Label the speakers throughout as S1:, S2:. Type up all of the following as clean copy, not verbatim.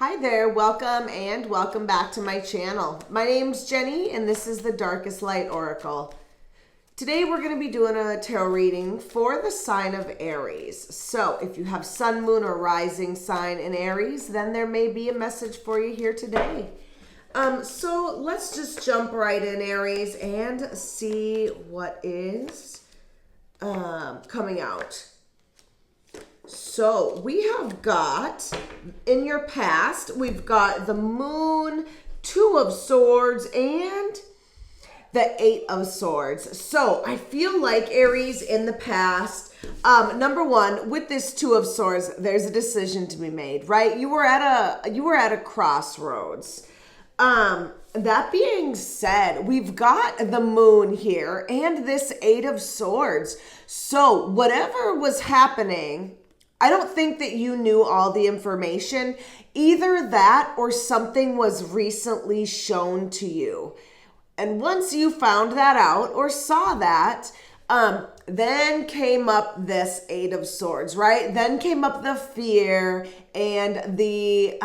S1: Hi there, welcome back to my channel. My name's Jenny and this is the Darkest Light Oracle. Today we're going to be doing a tarot reading for the sign of Aries. So if you have sun, moon, or rising sign in Aries, then there may be a message for you here today. So let's just jump right in, Aries, and see what is coming out. So we have got, in your past, we've got the Moon, Two of Swords, and the Eight of Swords. So I feel like Aries in the past, number one, with this Two of Swords, there's a decision to be made, right? You were at a crossroads. That being said, we've got the Moon here and this Eight of Swords. So whatever was happening, I don't think that you knew all the information. Either that or something was recently shown to you. And once you found that out or saw that, then came up this Eight of Swords, right? Then came up the fear and the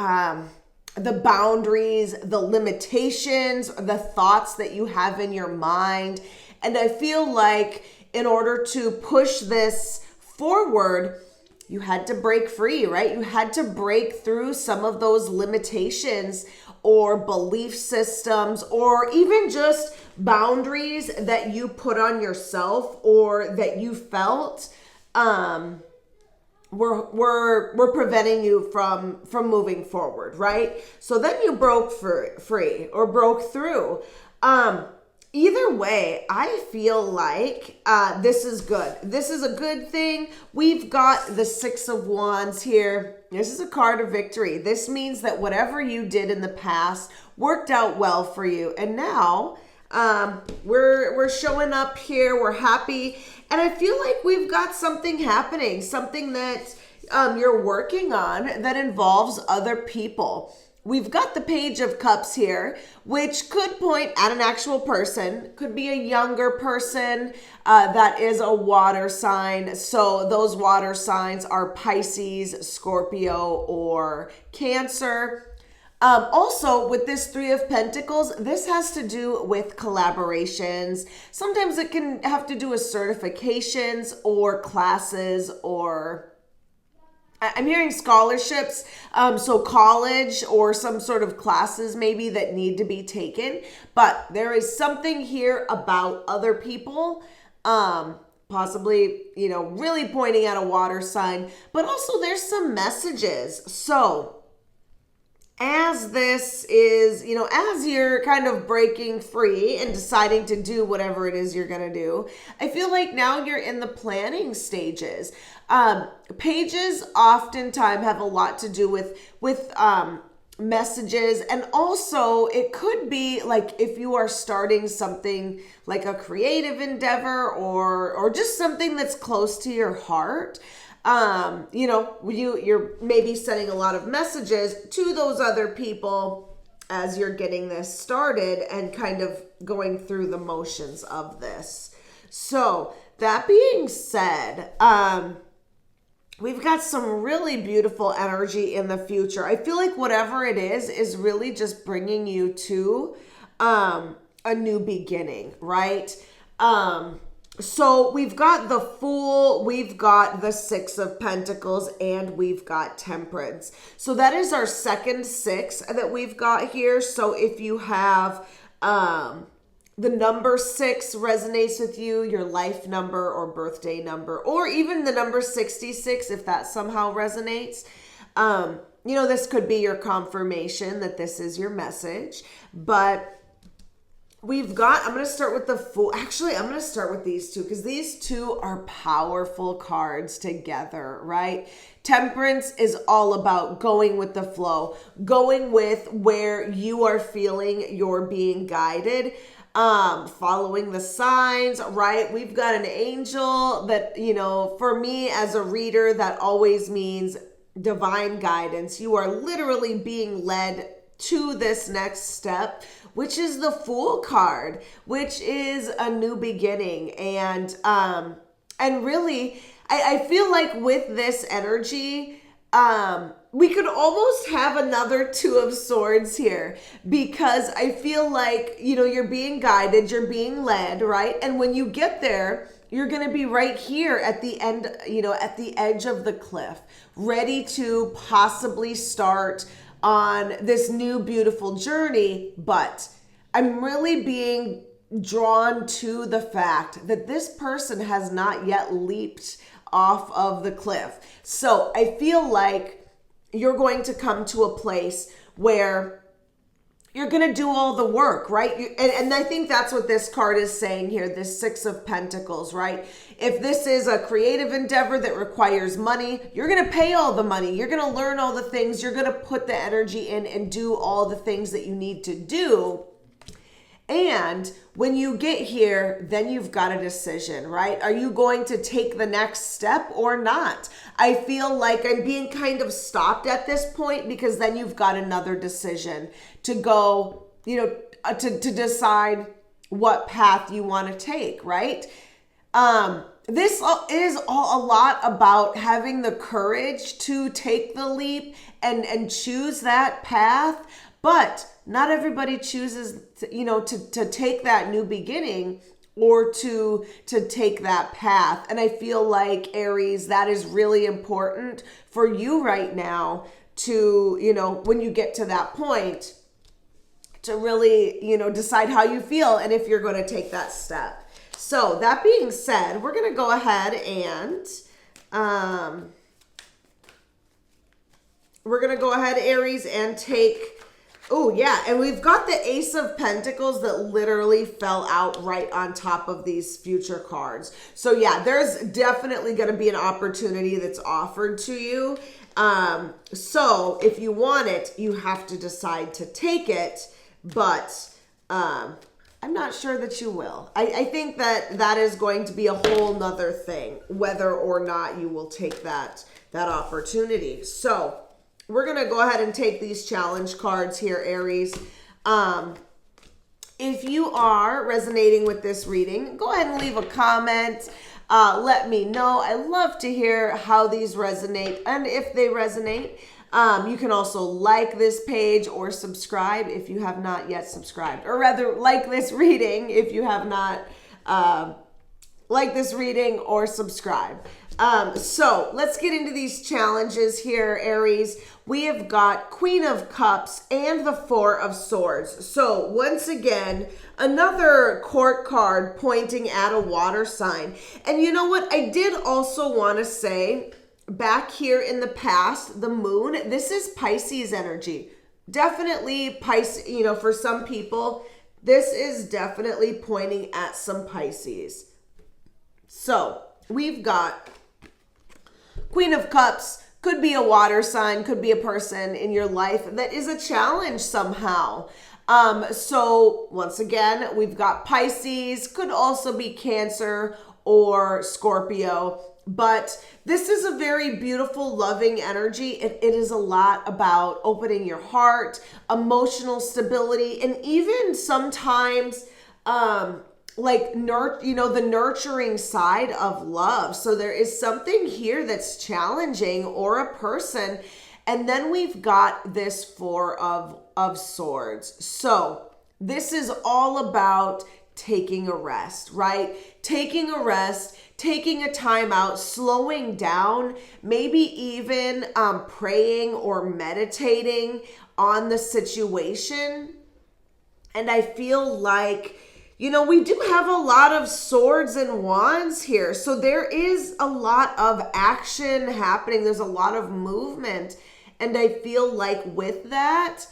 S1: boundaries, the limitations, the thoughts that you have in your mind. And I feel like in order to push this forward, you had to break free, right? You had to break through some of those limitations or belief systems or even just boundaries that you put on yourself or that you felt were preventing you from moving forward, right? So then you broke free or broke through. Either way, I feel like this is good. This is a good thing. We've got the Six of Wands here. This is a card of victory. This means that whatever you did in the past worked out well for you. And now we're showing up here. We're happy. And I feel like we've got something happening, something that you're working on that involves other people. We've got the Page of Cups here, which could point at an actual person, could be a younger person that is a water sign. So those water signs are Pisces, Scorpio, or Cancer. Also, with this Three of Pentacles, this has to do with collaborations. Sometimes it can have to do with certifications or classes or I'm hearing scholarships, so college or some sort of classes maybe that need to be taken. But there is something here about other people, possibly, really pointing at a water sign. But also there's some messages. So as this is, as you're kind of breaking free and deciding to do whatever it is you're going to do, I feel like now you're in the planning stages. Pages oftentimes have a lot to do with messages. And also it could be like if you are starting something like a creative endeavor or just something that's close to your heart. You're maybe sending a lot of messages to those other people as you're getting this started and kind of going through the motions of this. So that being said, we've got some really beautiful energy in the future. I feel like whatever it is really just bringing you to a new beginning, right? So we've got the Fool, we've got the Six of Pentacles, and we've got Temperance. So that is our second six that we've got here. So if you have the number 6 resonates with you, your life number or birthday number, or even the number 66, if that somehow resonates, this could be your confirmation that this is your message. But I'm going to start with the Fool. Actually, I'm going to start with these two because these two are powerful cards together, right? Temperance is all about going with the flow, going with where you are feeling you're being guided, following the signs, right? We've got an angel that, for me as a reader, that always means divine guidance. You are literally being led to this next step, which is the Fool card, which is a new beginning. And really, I feel like with this energy, we could almost have another Two of Swords here, because I feel like, you're being guided, you're being led, right? And when you get there, you're going to be right here at the end, at the edge of the cliff, ready to possibly start on this new beautiful journey. But I'm really being drawn to the fact that this person has not yet leaped off of the cliff. So I feel like you're going to come to a place where you're going to do all the work, right? And I think that's what this card is saying here, this Six of Pentacles, right? If this is a creative endeavor that requires money, you're going to pay all the money. You're going to learn all the things. You're going to put the energy in and do all the things that you need to do. And when you get here, then you've got a decision, right? Are you going to take the next step or not? I feel like I'm being kind of stopped at this point, because then you've got another decision to go, to decide what path you want to take, right? This is a lot about having the courage to take the leap and choose that path. But not everybody chooses to take that new beginning or to take that path. And I feel like, Aries, that is really important for you right now to, when you get to that point, to really, decide how you feel and if you're going to take that step. So that being said, we're going to go ahead and Aries, and take... Oh, yeah. And we've got the Ace of Pentacles that literally fell out right on top of these future cards. So, yeah, there's definitely going to be an opportunity that's offered to you. So if you want it, you have to decide to take it. But I'm not sure that you will. I think that is going to be a whole nother thing, whether or not you will take that opportunity. So we're going to go ahead and take these challenge cards here, Aries. If you are resonating with this reading, go ahead and leave a comment. Let me know. I love to hear how these resonate and if they resonate. You can also like this page or subscribe if you have not yet subscribed. Or rather, like this reading if you have not like this reading or subscribe. So let's get into these challenges here, Aries. We have got Queen of Cups and the Four of Swords. So once again, another court card pointing at a water sign. And you know what? I did also want to say, back here in the past, the moon, this is Pisces energy. Definitely Pisces, for some people, this is definitely pointing at some Pisces. So we've got Queen of Cups, could be a water sign, could be a person in your life that is a challenge somehow. So once again, we've got Pisces, could also be Cancer or Scorpio. But this is a very beautiful, loving energy. It is a lot about opening your heart, emotional stability, and even sometimes the nurturing side of love. So there is something here that's challenging, or a person. And then we've got this Four of Swords. So this is all about taking a rest, right? Taking a rest, taking a time out, slowing down, maybe even praying or meditating on the situation. And I feel like, we do have a lot of swords and wands here. So there is a lot of action happening. There's a lot of movement. And I feel like with that,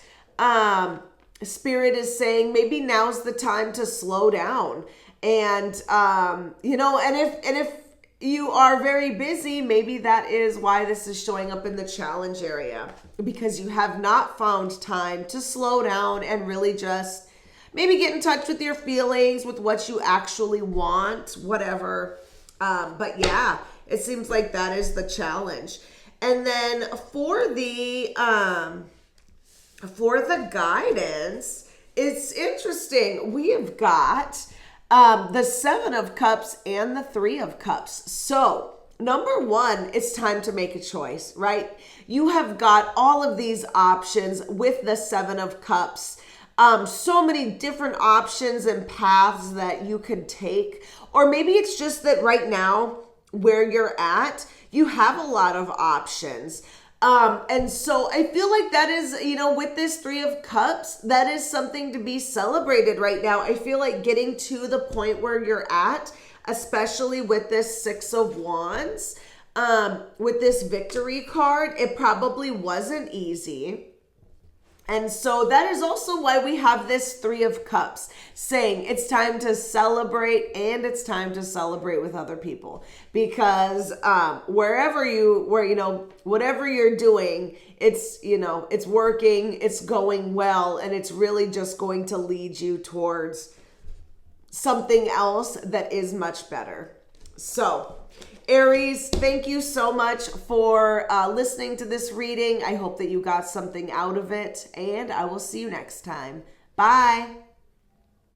S1: Spirit is saying maybe now's the time to slow down. And, and if you are very busy, maybe that is why this is showing up in the challenge area, because you have not found time to slow down and really just maybe get in touch with your feelings, with what you actually want, whatever. But yeah, it seems like that is the challenge. And then for the guidance, it's interesting. We have got the Seven of Cups and the Three of Cups. So number one, it's time to make a choice, right? You have got all of these options with the Seven of Cups. So many different options and paths that you could take. Or maybe it's just that right now, where you're at, you have a lot of options. And so I feel like that is, with this Three of Cups, that is something to be celebrated right now. I feel like getting to the point where you're at, especially with this Six of Wands, with this victory card, it probably wasn't easy. And so that is also why we have this Three of Cups, saying it's time to celebrate, and it's time to celebrate with other people, because whatever you're doing, it's working, it's going well, and it's really just going to lead you towards something else that is much better. So Aries, thank you so much for listening to this reading. I hope that you got something out of it, and I will see you next time. Bye.